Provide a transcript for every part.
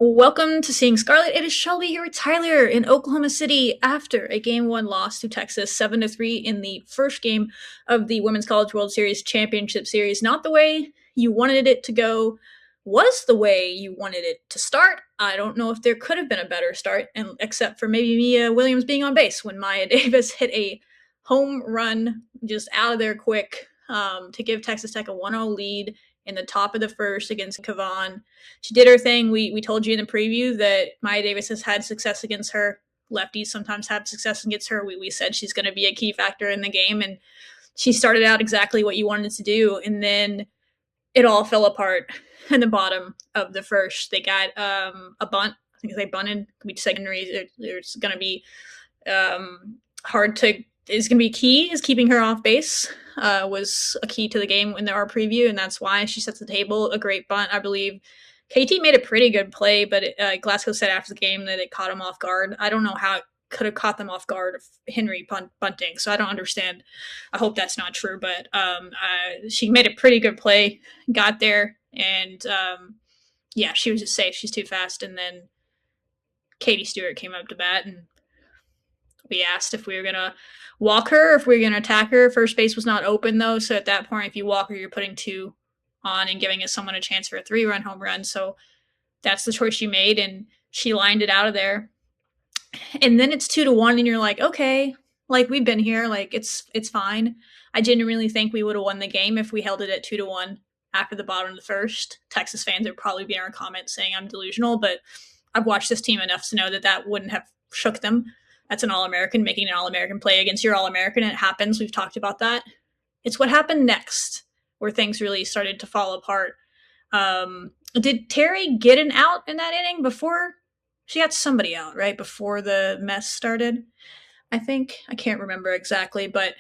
Welcome to Seeing Scarlet. It is Shelby here with Tyler in Oklahoma City after a Game 1 loss to Texas 7-3 in the first game of the Women's College World Series Championship Series. Not the way you wanted it to go, was the way you wanted it to start. I don't know if there could have been a better start, and except for maybe Mia Williams being on base when Maya Davis hit a home run just out of there quick to give Texas Tech a 1-0 lead in the top of the first against Kavan. She did her thing. We told you in the preview that Maya Davis has had success against her. Lefties sometimes have success against her. We said she's going to be a key factor in the game, and she started out exactly what you wanted to do, and then it all fell apart in the bottom of the first. They got a bunt. I think they bunted. Could be secondary. There's going to be hard to. Is going to be key is keeping her off base. Was a key to the game in our preview, and that's why she sets the table. A great bunt, I believe. KT made a pretty good play, but Glasgow said after the game that it caught him off guard. I don't know how it could have caught them off guard of Henry bunting, so I don't understand. I hope that's not true, but she made a pretty good play, got there, and yeah, she was just safe. She's too fast, and then Katie Stewart came up to bat, and we asked if we were going to walk her, if we were going to attack her. First base was not open, though, so at that point, if you walk her, you're putting two on and giving someone a chance for a 3-run home run. So that's the choice she made, and she lined it out of there. And then it's 2-1, and you're like, okay, like we've been here, like it's fine. I genuinely think we would have won the game if we held it at 2-1 after the bottom of the first. Texas fans would probably be in our comments saying I'm delusional, but I've watched this team enough to know that wouldn't have shook them. That's an All-American making an All-American play against your All-American. It happens. We've talked about that. It's what happened next where things really started to fall apart. Did Terry get an out in that inning before she got somebody out, right? Before the mess started, I think. I can't remember exactly, but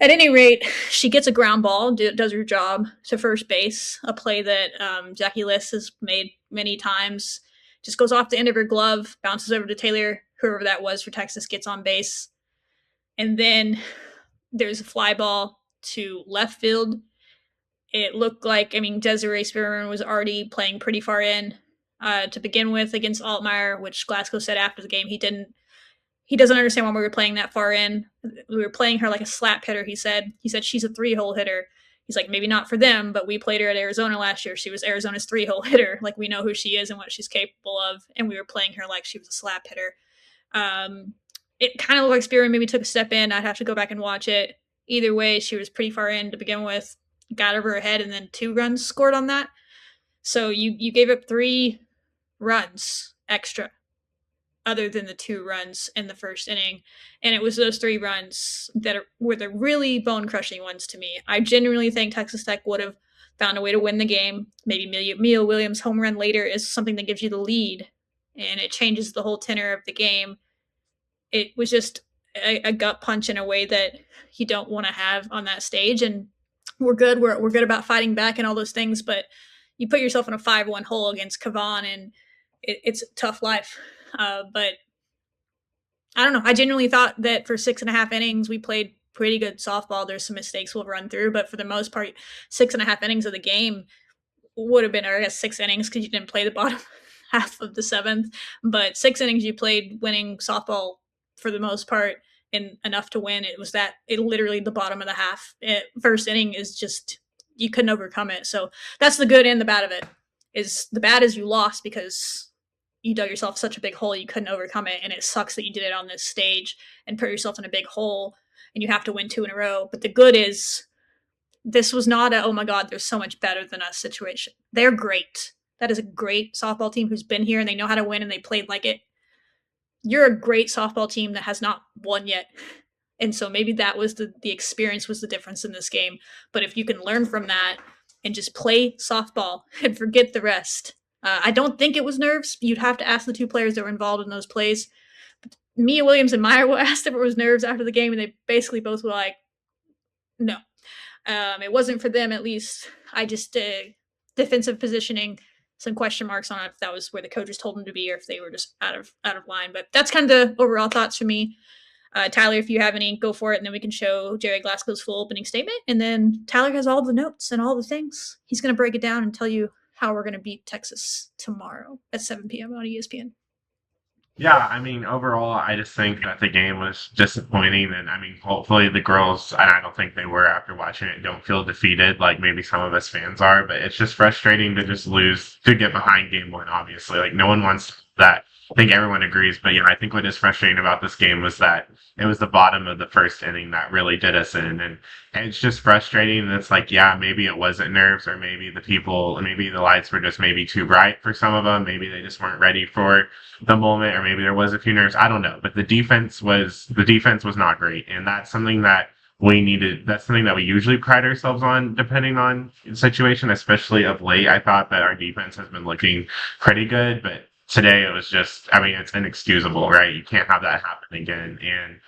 at any rate, she gets a ground ball, does her job to first base, a play that Jackie Liss has made many times. Just goes off the end of her glove, bounces over to Taylor, whoever that was for Texas, gets on base. And then there's a fly ball to left field. It looked like, Desiree Spearman was already playing pretty far in to begin with against Altmaier, which Glasgow said after the game he doesn't understand why we were playing that far in. We were playing her like a slap hitter, he said. He said she's a 3-hole hitter. He's like, maybe not for them, but we played her at Arizona last year. She was Arizona's 3-hole hitter. Like, we know who she is and what she's capable of, and we were playing her like she was a slap hitter. It kind of looked like Spearman maybe took a step in. I'd have to go back and watch it. Either way, she was pretty far in to begin with. Got over her head, and then 2 runs scored on that. So you gave up 3 runs extra other than the 2 runs in the first inning. And it was those 3 runs that were the really bone-crushing ones to me. I genuinely think Texas Tech would have found a way to win the game. Maybe Mia Williams' home run later is something that gives you the lead, and it changes the whole tenor of the game. It was just a gut punch in a way that you don't want to have on that stage. And we're good. We're good about fighting back and all those things, but you put yourself in a 5-1 hole against Kavan, and it's a tough life. But I don't know. I genuinely thought that for 6.5 innings, we played pretty good softball. There's some mistakes we'll run through, but for the most part, 6.5 innings of the game would have been, or I guess 6 innings because you didn't play the bottom half of the 7th, but 6 innings you played winning softball for the most part, and enough to win. It literally the bottom of the half. First inning is just, you couldn't overcome it. So that's the good and the bad of it. Is the bad is you lost because you dug yourself such a big hole you couldn't overcome it, and it sucks that you did it on this stage and put yourself in a big hole and you have to win 2 in a row. But the good is this was not a, oh my God, they're so much better than us situation. They're great. That is a great softball team who's been here and they know how to win and they played like it. You're a great softball team that has not won yet. And so maybe that was the experience was the difference in this game. But if you can learn from that and just play softball and forget the rest. I don't think it was nerves. You'd have to ask the 2 players that were involved in those plays. But Mia Williams and Meyer were asked if it was nerves after the game, and they basically both were like, no. It wasn't for them, at least. I just, defensive positioning, some question marks on if that was where the coaches told them to be or if they were just out of line. But that's kind of the overall thoughts for me. Tyler, if you have any, go for it, and then we can show Jerry Glasgow's full opening statement. And then Tyler has all the notes and all the things. He's going to break it down and tell you how we're going to beat Texas tomorrow at 7 p.m. on ESPN. Yeah, I mean, overall, I just think that the game was disappointing, and I mean, hopefully the girls, and I don't think they were after watching it, don't feel defeated like maybe some of us fans are, but it's just frustrating to just lose, to get behind game one, obviously. Like, no one wants that. I think everyone agrees, but I think what is frustrating about this game was that it was the bottom of the first inning that really did us in, and it's just frustrating. And it's like, yeah, maybe it wasn't nerves, or maybe the people, maybe the lights were just maybe too bright for some of them, maybe they just weren't ready for the moment, or maybe there was a few nerves. I don't know, but the defense was not great, and that's something that we needed. That's something that we usually pride ourselves on, depending on the situation, especially of late. I thought that our defense has been looking pretty good, but today it was just. I mean, it's inexcusable, right? You can't have that happen again, and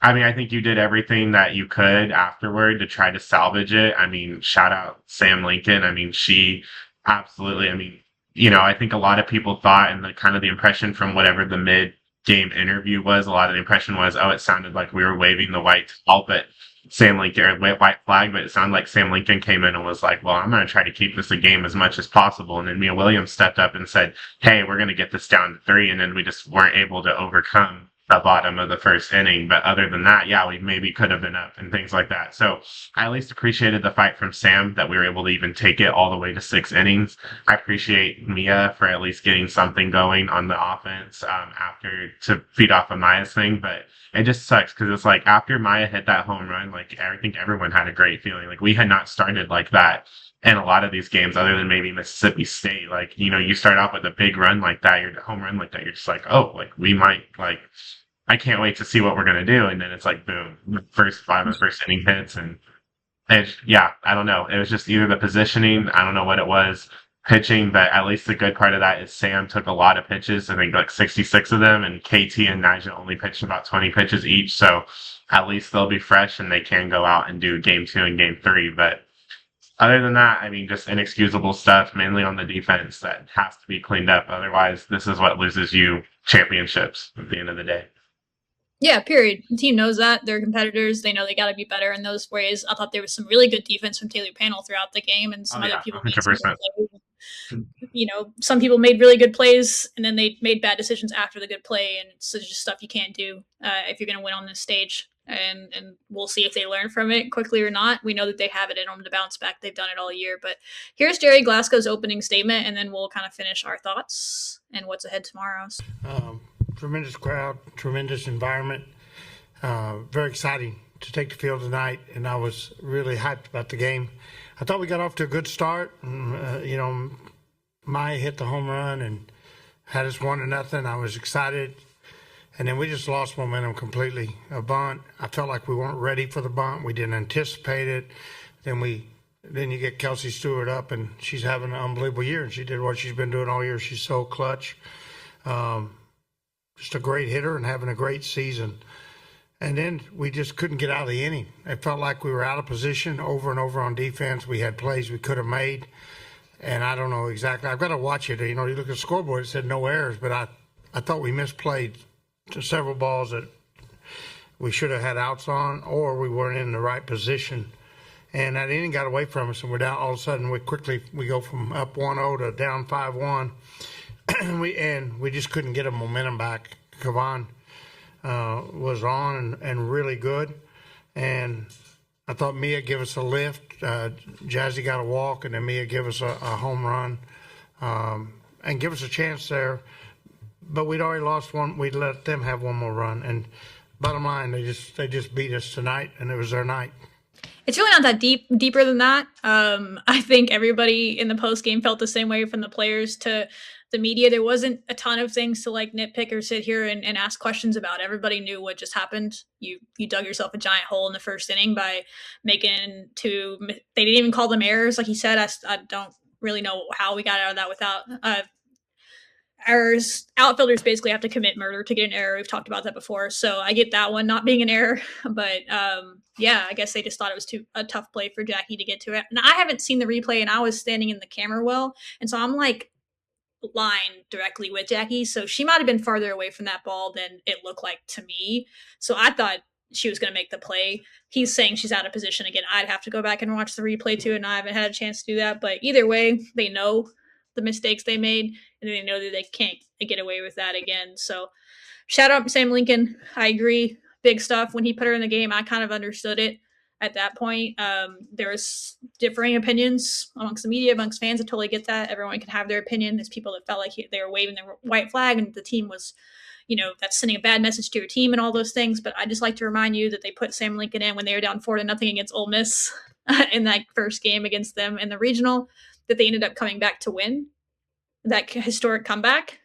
I mean, I think you did everything that you could afterward to try to salvage it. I mean, shout out Sam Lincoln. I mean, she absolutely, I mean, I think a lot of people thought, and the kind of the impression from whatever the mid game interview was, a lot of the impression was, oh, it sounded like we were waving the white towel, but Sam Lincoln, or white flag, but it sounded like Sam Lincoln came in and was like, well, I'm going to try to keep this a game as much as possible. And then Mia Williams stepped up and said, hey, we're going to get this down to 3. And then we just weren't able to overcome the bottom of the first inning. But other than that, yeah, we maybe could have been up and things like that. So I at least appreciated the fight from Sam, that we were able to even take it all the way to 6 innings. I appreciate Mia for at least getting something going on the offense after, to feed off of Maya's thing. But it just sucks because it's like after Maya hit that home run, like I think everyone had a great feeling. Like we had not started like that in a lot of these games, other than maybe Mississippi State. Like, you start off with a big run like that, your home run like that, you're just like, oh, like we might, like, I can't wait to see what we're gonna do. And then it's like, boom, first five of the first inning hits, and yeah, I don't know. It was just either the positioning, I don't know what it was, pitching, but at least the good part of that is Sam took a lot of pitches, I think like 66 of them, and KT and Nigel only pitched about 20 pitches each. So at least they'll be fresh and they can go out and do game 2 and game 3. But other than that, I mean, just inexcusable stuff, mainly on the defense, that has to be cleaned up. Otherwise, this is what loses you championships at the end of the day. Yeah, period. The team knows that. They're competitors. They know they got to be better in those ways. I thought there was some really good defense from Taylor Panel throughout the game, and some Oh other yeah, people made some good 100%. plays. Some people made really good plays, and then they made bad decisions after the good play, and it's just stuff you can't do if you're going to win on this stage. And we'll see if they learn from it quickly or not. We know that they have it in them to bounce back. They've done it all year. But here's Jerry Glasgow's opening statement, and then we'll kind of finish our thoughts and what's ahead tomorrow. Tremendous crowd, tremendous environment. Very exciting to take the field tonight, and I was really hyped about the game. I thought we got off to a good start. Maya hit the home run and had us 1-0. I was excited, and then we just lost momentum completely. A bunt, I felt like we weren't ready for the bunt. We didn't anticipate it. Then you get Kelsey Stewart up, and she's having an unbelievable year, and she did what she's been doing all year. She's so clutch. Just a great hitter and having a great season. And then we just couldn't get out of the inning. It felt like we were out of position over and over on defense. We had plays we could have made, and I don't know exactly. I've got to watch it. You look at the scoreboard, it said no errors, but I thought we misplayed several balls that we should have had outs on, or we weren't in the right position. And that inning got away from us, and we're down. All of a sudden, we go from up 1-0 to down 5-1, and we just couldn't get a momentum back. Kavan was on and really good, and I thought Mia gave us a lift. Jazzy got a walk, and then Mia gave us a home run and give us a chance there. But we'd already lost one. We'd let them have one more run, and bottom line, they just beat us tonight, and it was their night. It's really not that deeper than that. I think everybody in the post game felt the same way, from the players to the media. There wasn't a ton of things to like nitpick or sit here and ask questions about. Everybody knew what just happened. You dug yourself a giant hole in the first inning by making two. They didn't even call them errors, like he said. I don't really know how we got out of that without errors. Outfielders basically have to commit murder to get an error. We've talked about that before, so I get that one not being an error. But yeah, I guess they just thought it was a tough play for Jackie to get to it. And I haven't seen the replay, and I was standing in the camera well, and so I'm like line directly with Jackie, so she might have been farther away from that ball than it looked like to me. So I thought she was going to make the play. He's saying she's out of position again. I'd have to go back and watch the replay too, and I haven't had a chance to do that. But either way, they know the mistakes they made, and they know that they can't get away with that again. So shout out Sam Lincoln. I agree. Big stuff. When he put her in the game, I kind of understood it at that point. There was differing opinions amongst the media, amongst fans. I totally get that. Everyone can have their opinion. There's people that felt like they were waving their white flag and the team was, that's sending a bad message to your team and all those things. But I just like to remind you that they put Sam Lincoln in when they were down 4-0 against Ole Miss in that first game against them in the regional, that they ended up coming back to win that historic comeback.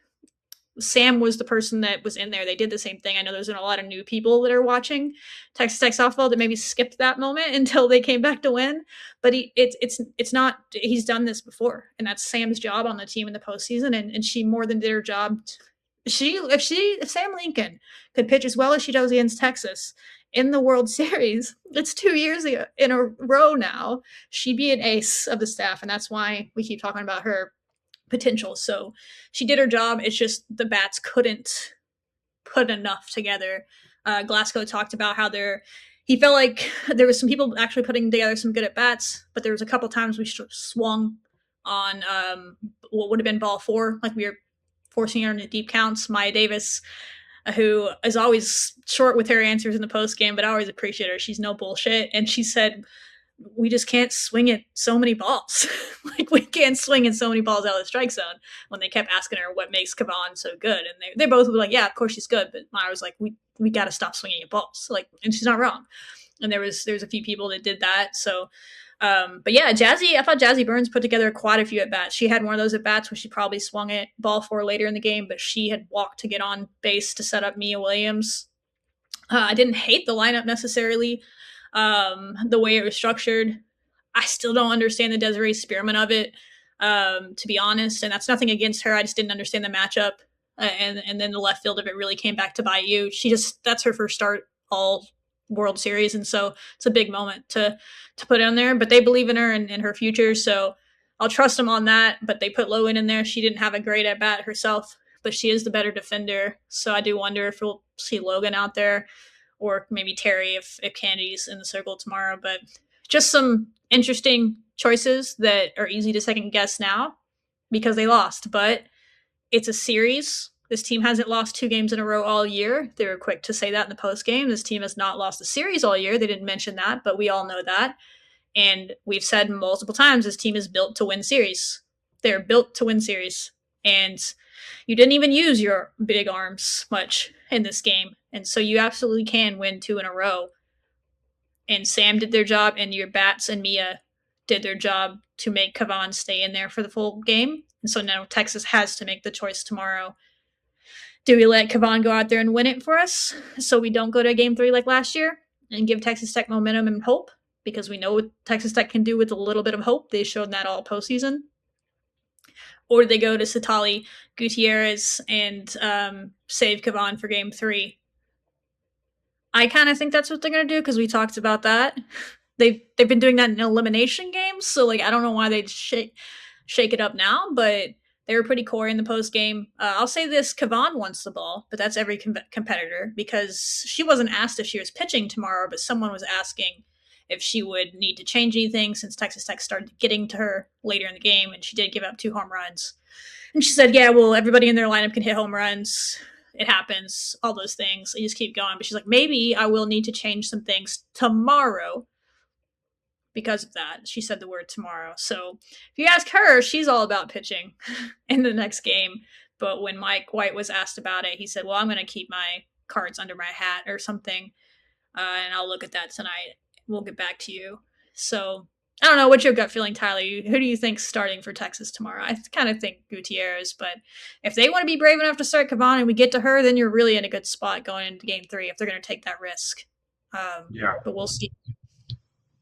Sam was the person that was in there. They did the same thing. I know there's been a lot of new people that are watching Texas Tech softball that maybe skipped that moment until they came back to win. But it's not. He's done this before, and that's Sam's job on the team in the postseason. And she more than did her job. If Sam Lincoln could pitch as well as she does against Texas in the World Series, it's 2 years in a row now. She'd be an ace of the staff, and that's why we keep talking about her potential. So she did her job. It's just the bats couldn't put enough together. Glasgow talked about how he felt like there was some people actually putting together some good at bats, but there was a couple times we swung on what would have been ball 4, like we were forcing her into deep counts. Maya Davis, who is always short with her answers in the post game, but I always appreciate her. She's no bullshit, and she said, we just can't swing at so many balls. Like, we can't swing at so many balls out of the strike zone, when they kept asking her what makes Kavan so good. And they both were like, yeah, of course she's good. But Maya was like, we got to stop swinging at balls. Like, and she's not wrong. And there's a few people that did that. So, but yeah, I thought Jazzy Burns put together quite a few at bats. She had one of those at bats where she probably swung at ball 4 later in the game, but she had walked to get on base to set up Mia Williams. I didn't hate the lineup necessarily. The way it was structured, I still don't understand the Desiree Spearman of it, to be honest. And that's nothing against her. I just didn't understand the matchup. And then the left field of it really came back to bite you. That's her first start all World Series. And so it's a big moment to put in there, but they believe in her and in her future. So I'll trust them on that. But they put Lowen in there. She didn't have a great at bat herself, but she is the better defender. So I do wonder if we'll see Logan out there, or maybe Terry if Candy's in the circle tomorrow. But just some interesting choices that are easy to second guess now because they lost. But it's a series. This team hasn't lost 2 games in a row all year. They were quick to say that in the post game. This team has not lost a series all year. They didn't mention that, but we all know that. And we've said multiple times this team is built to win series. They're built to win series. And you didn't even use your big arms much in this game. And so you absolutely can win 2 in a row. And Sam did their job, and your bats and Mia did their job to make Kavan stay in there for the full game. And so now Texas has to make the choice tomorrow. Do we let Kavan go out there and win it for us so we don't go to game 3 like last year and give Texas Tech momentum and hope? Because we know what Texas Tech can do with a little bit of hope. They showed that all postseason. Or do they go to Satali Gutierrez and save Kavan for game 3? I kind of think that's what they're going to do because we talked about that. They've been doing that in elimination games, so like I don't know why they'd shake it up now, but they were pretty core in the post game. I'll say this: Kavan wants the ball, but that's every competitor because she wasn't asked if she was pitching tomorrow, but someone was asking if she would need to change anything since Texas Tech started getting to her later in the game, and she did give up 2 home runs. And she said, yeah, well, everybody in their lineup can hit home runs. It happens, all those things. You just keep going. But she's like, maybe I will need to change some things tomorrow because of that. She said the word tomorrow. So if you ask her, she's all about pitching in the next game. But when Mike White was asked about it, he said, well, I'm going to keep my cards under my hat or something. And I'll look at that tonight. We'll get back to you. So I don't know. What's your gut feeling, Tyler? Who do you think's starting for Texas tomorrow? I kind of think Gutierrez, but if they want to be brave enough to start Kavan and we get to her, then you're really in a good spot going into game 3 if they're going to take that risk. Yeah. But we'll see.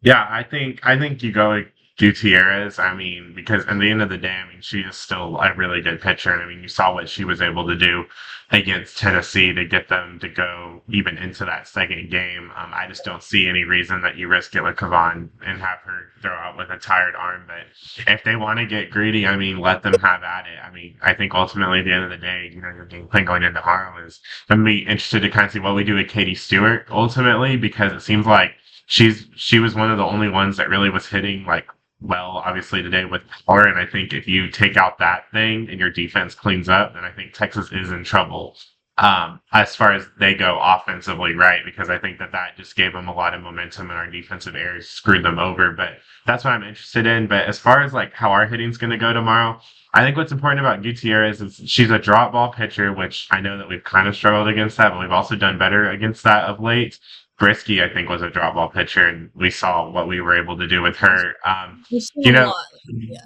Yeah, I think you go with Gutierrez. I mean, because at the end of the day, I mean, she is still a really good pitcher. And I mean, you saw what she was able to do against Tennessee to get them to go even into that second game. I just don't see any reason that you risk it with Kavan and have her throw out with a tired arm. But if they want to get greedy, I mean, let them have at it. I mean, I think ultimately at the end of the day, you know, your game plan going into Harlem is I'm be interested to kind of see what we do with Katie Stewart ultimately, because it seems like she was one of the only ones that really was hitting like well, obviously today with power. And I think if you take out that thing and your defense cleans up, then I think Texas is in trouble. As far as they go offensively, right? Because I think that that just gave them a lot of momentum and our defensive errors screwed them over. But that's what I'm interested in. But as far as like how our hitting's going to go tomorrow, I think what's important about Gutierrez is she's a drop ball pitcher, which I know that we've kind of struggled against that, but we've also done better against that of late. Brisky, I think, was a drop ball pitcher, and we saw what we were able to do with her. We've seen a You know, lot. Yeah.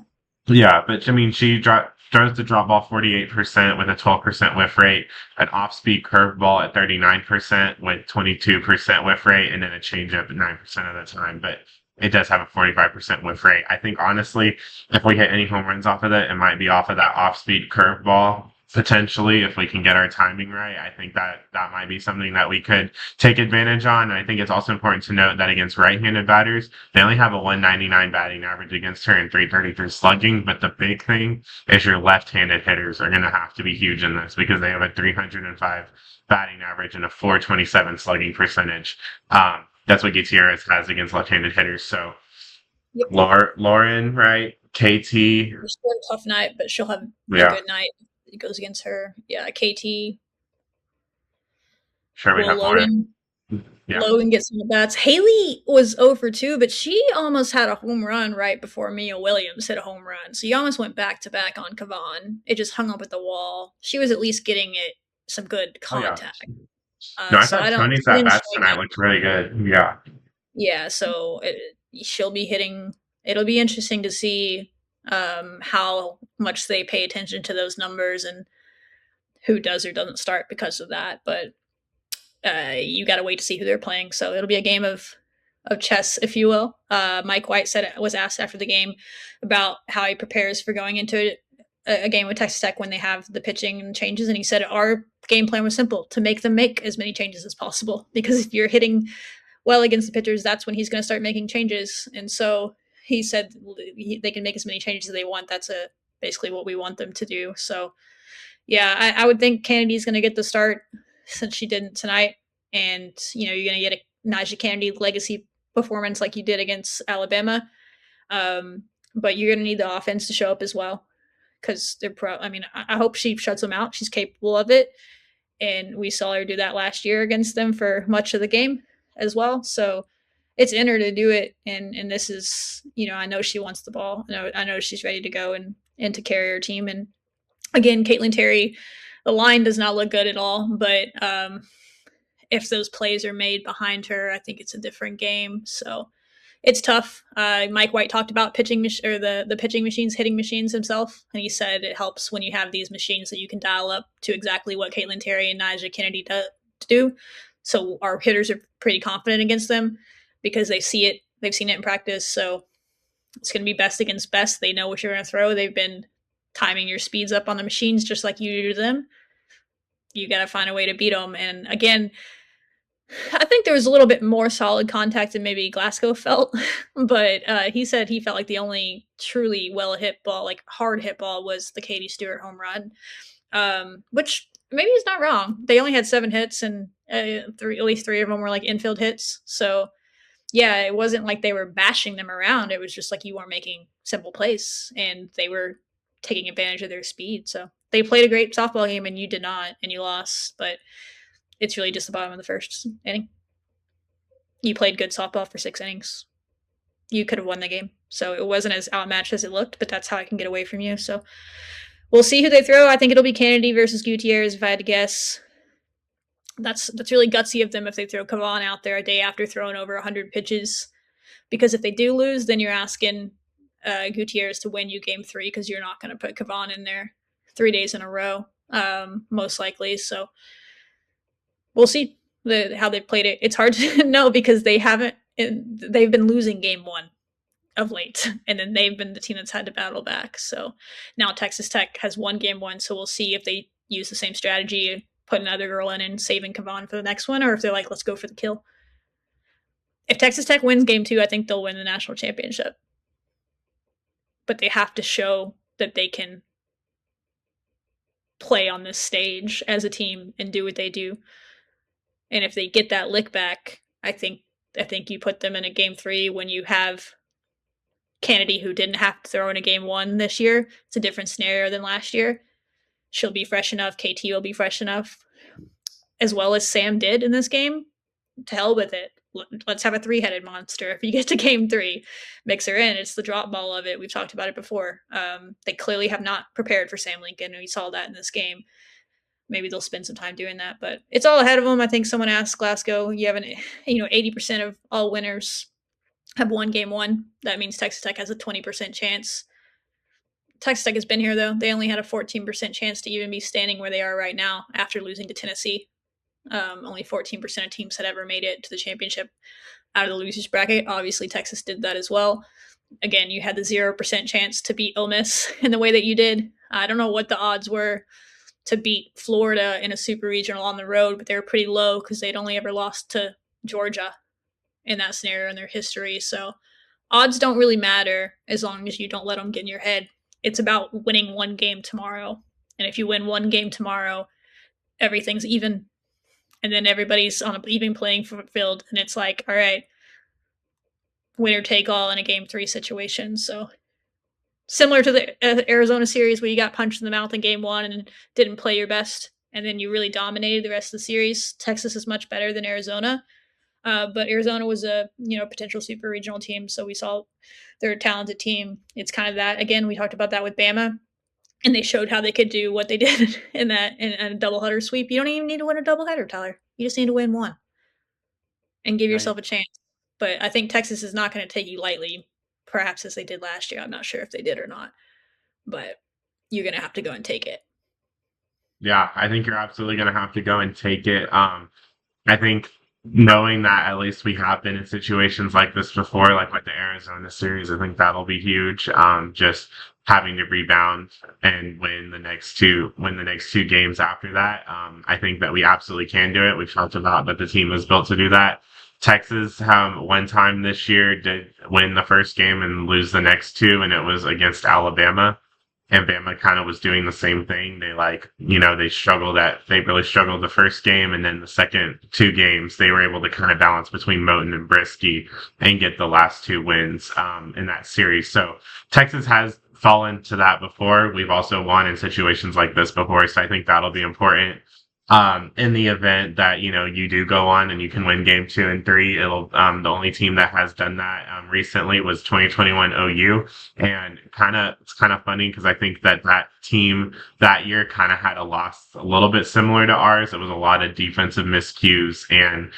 yeah, but I mean, throws the drop ball 48% with a 12% whiff rate, an off speed curveball at 39% with 22% whiff rate, and then a changeup at 9% of the time. But it does have a 45% whiff rate. I think honestly, if we hit any home runs off of it, it might be off of that off speed curveball. Potentially, if we can get our timing right, I think that that might be something that we could take advantage on. And I think it's also important to note that against right-handed batters, they only have a 199 batting average against her and 333 slugging. But the big thing is your left-handed hitters are going to have to be huge in this because they have a 305 batting average and a 427 slugging percentage. That's what Gutierrez has against left-handed hitters. So Yep. Lauren, right? KT, She'll have a tough night, but she'll have a yeah, good night. It goes against her. Yeah, KT. sure we Will have Lauren. Yeah. Logan gets some at bats. Haley was 0 for 2, but she almost had a home run right before Mia Williams hit a home run. So you almost went back to back on Kavan. It just hung up at the wall. She was at least getting it some good Oh yeah. contact. No, I So thought I don't. Tony's She at didn't bats strike tonight out. looked really good. Yeah. Yeah, so she'll be hitting. It'll be interesting to see how much they pay attention to those numbers and who does or doesn't start because of that. But you got to wait to see who they're playing. So it'll be a game of chess, if you will. Mike White was asked after the game about how he prepares for going into a game with Texas Tech when they have the pitching and changes, and he said our game plan was simple: to make them make as many changes as possible. Because if you're hitting well against the pitchers, that's when he's going to start making changes. And so he said they can make as many changes as they want. That's basically what we want them to do. So yeah, I would think Kennedy's going to get the start since she didn't tonight, and you're going to get a Najee Kennedy legacy performance like you did against Alabama. But you're going to need the offense to show up as well because they're pro. I mean, I hope she shuts them out. She's capable of it, and we saw her do that last year against them for much of the game as well. So it's in her to do it, and this is I know she wants the ball. I know she's ready to go and to carry her team. And again, Caitlin Terry, the line does not look good at all, but if those plays are made behind her, I think it's a different game. So it's tough. Mike White talked about the pitching machines, hitting machines himself, and he said it helps when you have these machines that you can dial up to exactly what Caitlin Terry and Najee Kennedy do. So our hitters are pretty confident against them because they see it, they've seen it in practice. So it's going to be best against best. They know what you're going to throw. They've been timing your speeds up on the machines just like you do to them. You got to find a way to beat them. And again, I think there was a little bit more solid contact than maybe Glasgow felt, but he said he felt like the only truly well hit ball, like hard hit ball, was the Katie Stewart home run, which maybe he's not wrong. They only had 7 hits, and at least 3 of them were like infield hits. So yeah, it wasn't like they were bashing them around. It was just like you weren't making simple plays, and they were taking advantage of their speed. So they played a great softball game, and you did not, and you lost. But it's really just the bottom of the first inning. You played good softball for 6 innings. You could have won the game. So it wasn't as outmatched as it looked, but that's how I can get away from you. So we'll see who they throw. I think it'll be Kennedy versus Gutierrez if I had to guess. That's really gutsy of them if they throw Kavan out there a day after throwing over 100 pitches. Because if they do lose, then you're asking Gutierrez to win you game 3 because you're not going to put Kavan in there 3 days in a row, most likely. So we'll see how they played it. It's hard to know because they've been losing game 1 of late, and then they've been the team that's had to battle back. So now Texas Tech has won game 1, so we'll see if they use the same strategy, put another girl in and saving Kavan for the next one, or if they're like, let's go for the kill. If Texas Tech wins game 2, I think they'll win the national championship. But they have to show that they can play on this stage as a team and do what they do. And if they get that lick back, I think you put them in a game 3 when you have Kennedy, who didn't have to throw in a game one this year. It's a different scenario than last year. She'll be fresh enough. KT will be fresh enough, as well as Sam did in this game. To hell with it. Let's have a three-headed monster. If you get to game three, mix her in. It's the drop ball of it. We've talked about it before. They clearly have not prepared for Sam Lincoln, and we saw that in this game. Maybe they'll spend some time doing that, but it's all ahead of them. I think someone asked Glasgow, you have 80% of all winners have won game one. That means Texas Tech has a 20% chance. Texas Tech has been here, though. They only had a 14% chance to even be standing where they are right now after losing to Tennessee. Only 14% of teams had ever made it to the championship out of the losers bracket. Obviously, Texas did that as well. Again, you had the 0% chance to beat Ole Miss in the way that you did. I don't know what the odds were to beat Florida in a super regional on the road, but they were pretty low because they'd only ever lost to Georgia in that scenario in their history. So odds don't really matter as long as you don't let them get in your head. It's about winning one game tomorrow. And if you win one game tomorrow, everything's even. And then everybody's on an even playing field. And it's like, all right, winner take all in a game three situation. So similar to the Arizona series where you got punched in the mouth in game one and didn't play your best. And then you really dominated the rest of the series. Texas is much better than Arizona. But Arizona was a potential super regional team, so we saw they're a talented team. It's kind of that again. We talked about that with Bama, and they showed how they could do what they did in a doubleheader sweep. You don't even need to win a doubleheader, Tyler. You just need to win one and give yourself a chance. But I think Texas is not going to take you lightly, perhaps as they did last year. I'm not sure if they did or not, but you're going to have to go and take it. Yeah, I think you're absolutely going to have to go and take it. I think knowing that at least we have been in situations like this before, like with the Arizona series, I think that'll be huge. Just having to rebound and win the next two games after that. I think that we absolutely can do it. We've talked about that the team was built to do that. Texas, one time this year, did win the first game and lose the next two, and it was against Alabama. And Bama kind of was doing the same thing. They they really struggled the first game, and then the second two games, they were able to kind of balance between Moton and Brisky and get the last two wins in that series. So Texas has fallen to that before. We've also won in situations like this before, so I think that'll be important. In the event that you do go on and you can win game 2 and 3, it'll the only team that has done that recently was 2021 OU, and it's kind of funny because I think that team that year kind of had a loss a little bit similar to ours. It was a lot of defensive miscues and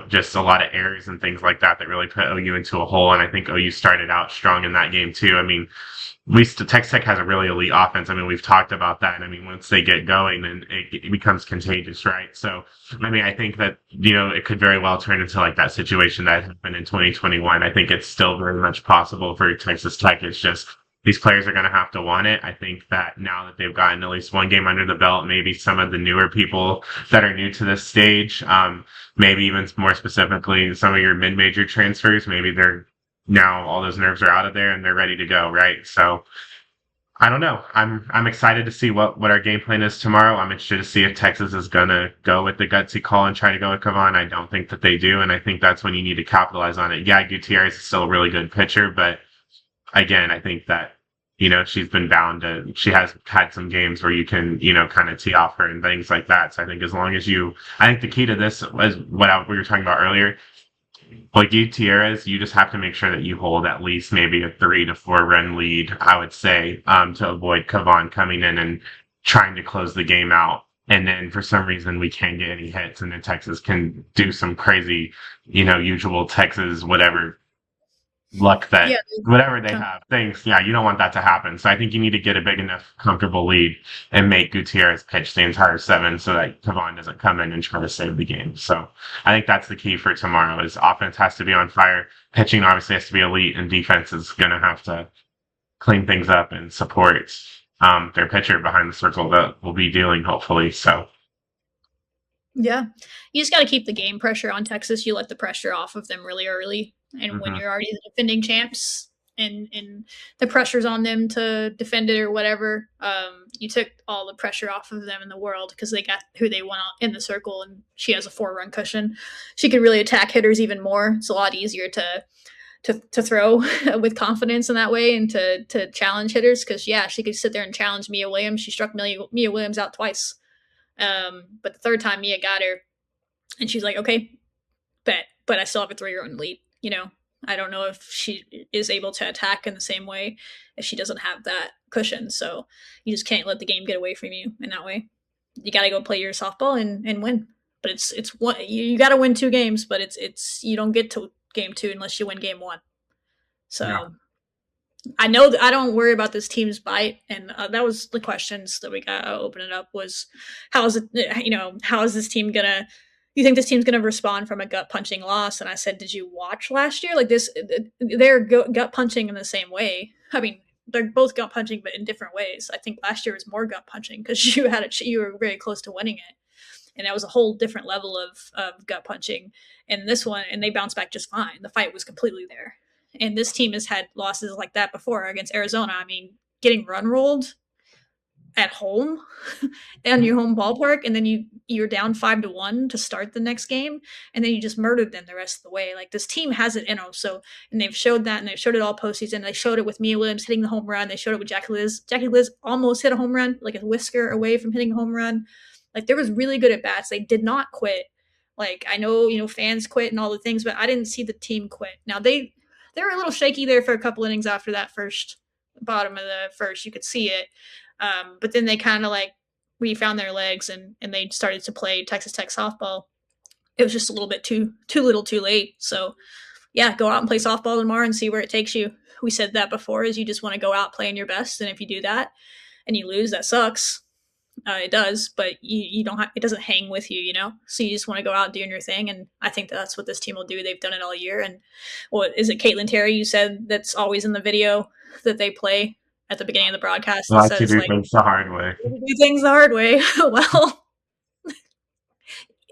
just a lot of errors and things like that really put OU into a hole. And I think OU started out strong in that game too. I mean, Texas Tech has a really elite offense. I mean, we've talked about that. And I mean, once they get going, then it becomes contagious, right? So, I mean, I think that, it could very well turn into like that situation that happened in 2021. I think it's still very much possible for Texas Tech. It's just these players are going to have to want it. I think that now that they've gotten at least one game under the belt, maybe some of the newer people that are new to this stage, maybe even more specifically, some of your mid-major transfers, maybe now all those nerves are out of there and they're ready to go, right? So I don't know. I'm excited to see what our game plan is tomorrow. I'm interested to see if Texas is gonna go with the gutsy call and try to go with Kavan. I don't think that they do, and I think that's when you need to capitalize on it. Yeah, Gutierrez is still a really good pitcher, but again, I think that she's been bound to. She has had some games where you can kind of tee off her and things like that. So I think as long as I think the key to this is what we were talking about earlier. Like Gutierrez, you just have to make sure that you hold at least maybe a 3 to 4 run lead, I would say, to avoid Kavan coming in and trying to close the game out. And then for some reason we can't get any hits, and then Texas can do some crazy, usual Texas whatever luck that whatever they have things. Yeah, you don't want that to happen. So I think you need to get a big enough comfortable lead and make Gutierrez pitch the entire 7 so that Kavan doesn't come in and try to save the game. So I think that's the key for tomorrow is offense has to be on fire. Pitching obviously has to be elite, and defense is going to have to clean things up and support their pitcher behind the circle that will be dealing hopefully. So yeah, you just got to keep the game pressure on Texas. You let the pressure off of them really early. And when you're already the defending champs and the pressure's on them to defend it or whatever, you took all the pressure off of them in the world because they got who they want in the circle, and she has a 4-run cushion. She could really attack hitters even more. It's a lot easier to to throw with confidence in that way and to challenge hitters because yeah, she could sit there and challenge Mia Williams. She struck Mia Williams out twice, but the third time Mia got her, and she's like, okay, bet, but I still have a 3-run lead. You know, I don't know if she is able to attack in the same way if she doesn't have that cushion. So you just can't let the game get away from you in that way. You got to go play your softball and win. But it's one you got to win 2 games, but it's you don't get to game 2 unless you win game 1. Yeah. So I know that I don't worry about this team's bite, and that was the questions that we got to open it up was how is it how is this team gonna you think this team's gonna respond from a gut punching loss? And I said, did you watch last year? Like this, they're gut punching in the same way. I mean, they're both gut punching, but in different ways. I think last year was more gut punching because you were very close to winning it, and that was a whole different level of gut punching. And this one, and they bounced back just fine. The fight was completely there. And this team has had losses like that before against Arizona. I mean, getting run rolled at home in your home ballpark, and then you're down 5-1 to start the next game, and then you just murdered them the rest of the way. Like this team has it in them. So, and they've showed that, and they've showed it all postseason. They showed it with Mia Williams hitting the home run. They showed it with Jackie Liz. Jackie Liz almost hit a home run, like a whisker away from hitting a home run. Like there was really good at bats. They did not quit. Like I know fans quit and all the things, but I didn't see the team quit. Now they were a little shaky there for a couple innings after that first bottom of the first. You could see it. But then they kind of like refound their legs and they started to play Texas Tech softball. It was just a little bit too little too late. So yeah, go out and play softball tomorrow and see where it takes you. We said that before is you just want to go out playing your best. And if you do that and you lose, that sucks. It does, but you don't have, it doesn't hang with you, so you just want to go out doing your thing. And I think that's what this team will do. They've done it all year. And what is it, Caitlin Terry, you said that's always in the video that they play at the beginning of the broadcast that Like to says do like things the hard way. do things the hard way. Well,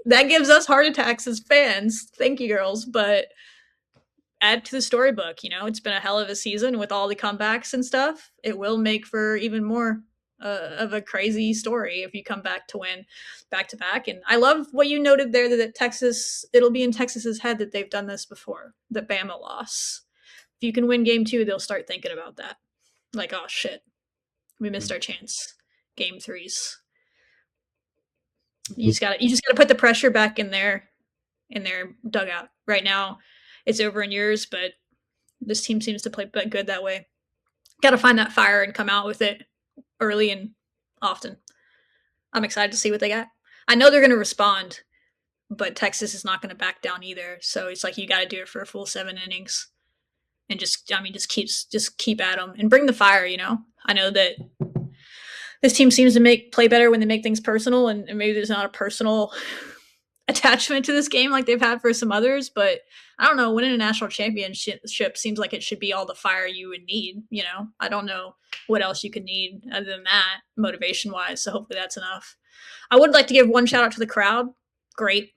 that gives us heart attacks as fans. Thank you, girls. But add to the storybook, it's been a hell of a season with all the comebacks and stuff. It will make for even more of a crazy story if you come back to win back to back. And I love what you noted there that it'll be in Texas's head that they've done this before, the Bama loss. If you can win game 2, they'll start thinking about that. Like, oh shit, we missed our chance. Game 3s. You just gotta put the pressure back in their dugout. Right now, it's over in yours, but this team seems to play good that way. Got to find that fire and come out with it early and often. I'm excited to see what they got. I know they're going to respond, but Texas is not going to back down either. So it's like you got to do it for a full 7 innings, and just keep at them and bring the fire. I know that this team seems to play better when they make things personal, and maybe there's not a personal attachment to this game like they've had for some others, but I don't know, winning a national championship seems like it should be all the fire you would need. I don't know what else you could need other than that motivation wise. So hopefully that's enough. I would like to give one shout out to the crowd. Great.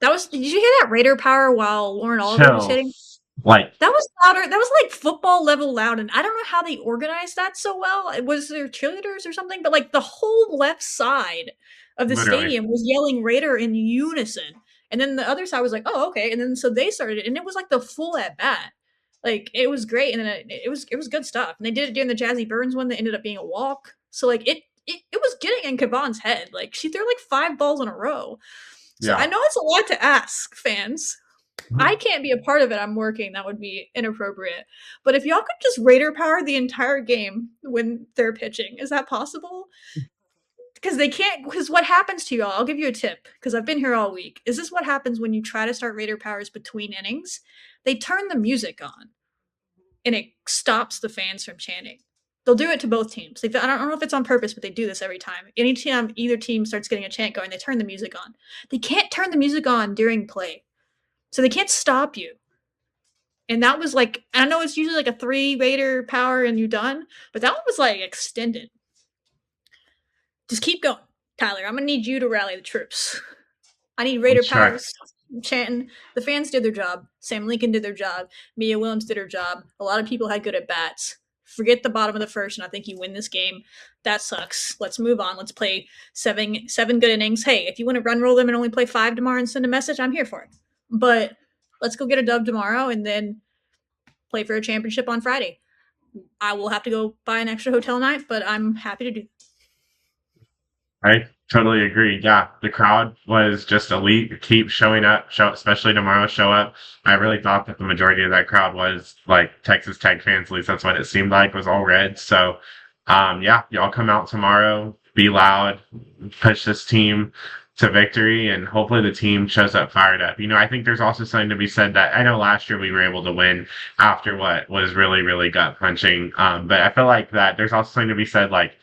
Did you hear that Raider power while Lauren Oliver was hitting? Like that was louder. That was like football level loud. And I don't know how they organized that so well. Was there cheerleaders or something? But like the whole left side of the stadium was yelling Raider in unison. And then the other side was like, oh, okay. And then so they started it, and it was like the full at bat. Like it was great. And then it was good stuff. And they did it during the Jazzy Burns one that ended up being a walk. So like it was getting in Kavon's head. Like she threw like 5 balls in a row. So yeah. I know it's a lot to ask, fans. I can't be a part of it. I'm working. That would be inappropriate. But if y'all could just Raider power the entire game when they're pitching, is that possible? Because they can't, because what happens to y'all, I'll give you a tip, because I've been here all week. Is this what happens when you try to start Raider powers between innings? They turn the music on, and it stops the fans from chanting. They'll do it to both teams. I don't know if it's on purpose, but they do this every time. Anytime either team starts getting a chant going, they turn the music on. They can't turn the music on during play. So they can't stop you. And that was like, I know it's usually like a 3 Raider power and you're done, but that one was like extended. Just keep going, Tyler. I'm going to need you to rally the troops. I need Raider powers chanting. The fans did their job. Sam Lincoln did their job. Mia Williams did her job. A lot of people had good at bats. Forget the bottom of the first, and I think you win this game. That sucks. Let's move on. Let's play seven good innings. Hey, if you want to run roll them and only play 5 tomorrow and send a message, I'm here for it. But let's go get a dub tomorrow and then play for a championship on Friday. I will have to go buy an extra hotel night, but I'm happy to do. I totally agree. Yeah, the crowd was just elite. Keep showing up, especially tomorrow. Show up. I really thought that the majority of that crowd was like Texas Tech fans. At least that's what it seemed like. Was all red. So, yeah, y'all come out tomorrow. Be loud. Push this team to victory, and hopefully the team shows up fired up. I think there's also something to be said that I know last year we were able to win after what was really, really gut punching. But I feel like that there's also something to be said like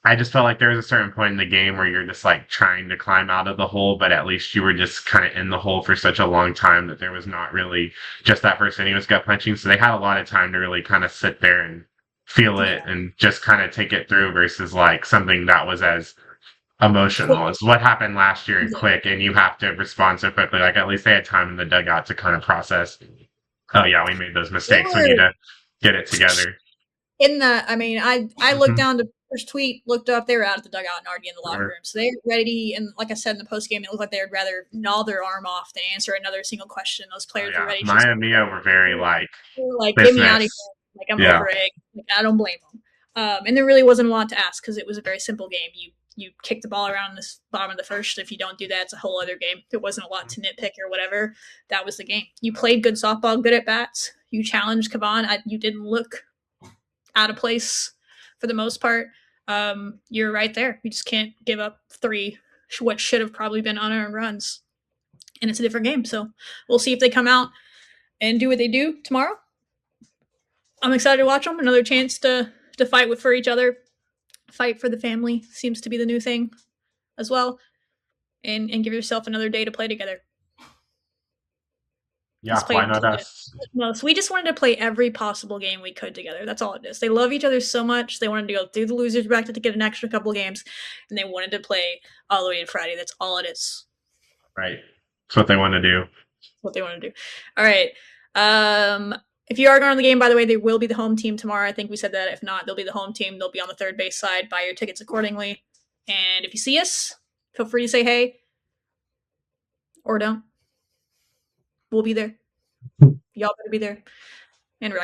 I just felt like there was a certain point in the game where you're just like trying to climb out of the hole, but at least you were just kind of in the hole for such a long time that there was not really just that first inning was gut punching. So they had a lot of time to really kind of sit there and feel it Yeah. and just kind of take it through versus like something that was as emotional as what happened last year and quick and you have to respond so quickly. Like at least they had time in the dugout to kind of process, oh yeah, we made those They mistakes. We need were to get it together. in the. I mean, I looked Mhm. down to first tweet, looked up. They were out at the dugout and already in the locker Or- room, so they were ready. And like I said in the post game, it looked like they would rather gnaw their arm off than answer another single question. Those Oh players were yeah, ready. Maya and Mia were very like Like, get me out of here. business. Like, I'm Yeah. over it. Like, I don't blame them. And there really wasn't a lot to ask because it was a very simple game. You kick the ball around the bottom of the first. If you don't do that, it's a whole other game. There wasn't a lot to nitpick or whatever. That was the game. You played good softball, good at bats. You challenged Kavan. You didn't look out of place for the most part. You're right there. You just can't give up three, what should have probably been unearned runs. And it's a different game. So we'll see if they come out and do what they do tomorrow. I'm excited to watch them. Another chance to fight for each other. Fight for the family seems to be the new thing as well. And give yourself another day to play together. Yeah, why not us? No, so we just wanted to play every possible game we could together. That's all it is. They love each other so much. They wanted to go through the losers bracket to get an extra couple games, and they wanted to play all the way to Friday. That's all it is. Right. That's what they want to do. What they want to do. All right. If you are going on the game, by the way, they will be the home team tomorrow. I think we said that. If not, they'll be the home team. They'll be on the third base side. Buy your tickets accordingly. And if you see us, feel free to say hey. Or don't. We'll be there. Y'all better be there.